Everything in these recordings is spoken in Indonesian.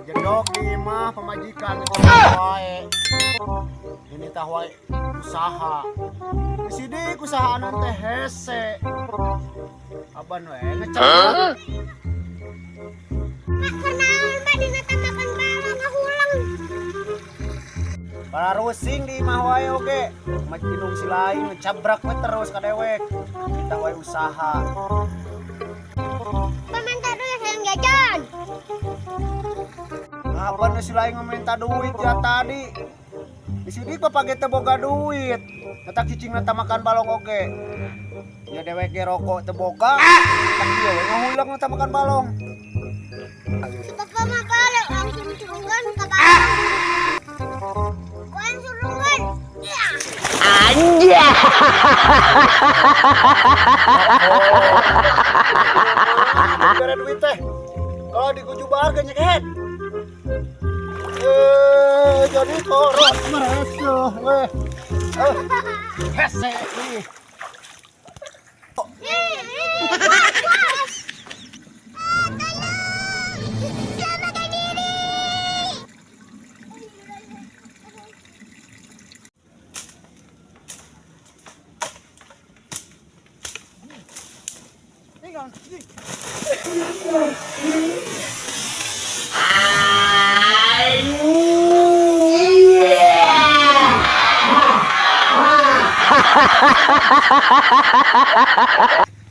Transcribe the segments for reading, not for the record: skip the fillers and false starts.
Jedok di mah pemajikan wae. Ini tah wae usaha. Di sini usaha anon teh hese. Aban we ngecek. Kenaon mah dina teh makan bala ngahulang. Para rusing di mah wae oge. Majinung si lain ngecabrak we terus ka dewek. Kita wae usaha. Peminta duit yang jajan. Aban si lain meminta duit ya tadi. Di sini bapak kita boga duit. Ngetak cicing neta makan balong oge. Ya dewek ge rokok teu boga. Tak ieu we ngahulang neta makan balong. Bapak mah balik langsung surungan ke bawah. Kuan surungan. Iya. Anjay. Gara duit teh. Kalau dikujubar ge nyekehet. Jadi koros meresuh weh. Hese nih.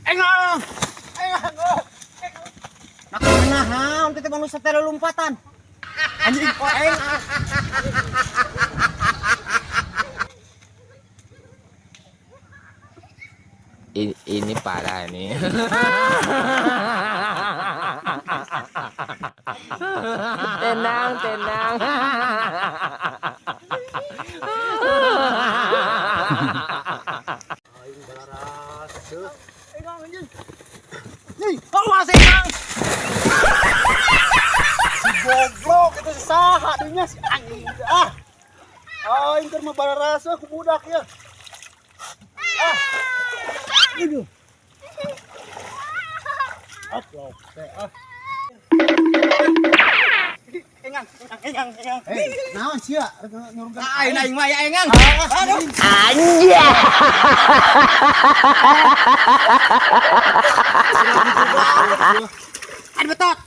Engang. Nak menahan kita manusia tele lompatan. Anjing kok engang. Ini parah nih. Tenang, tenang. Aing balaras. Engang anjing. Nih, awas engang. Si goblok itu saha dinya si anjing. Ah. Aing keur mah balaras aku budak ya. Ah. Aduh. Oke. Engang. Hei, naon sia? Nyurungkeun. Aing mah ya engang. Aduh. Anjay. Ada betot.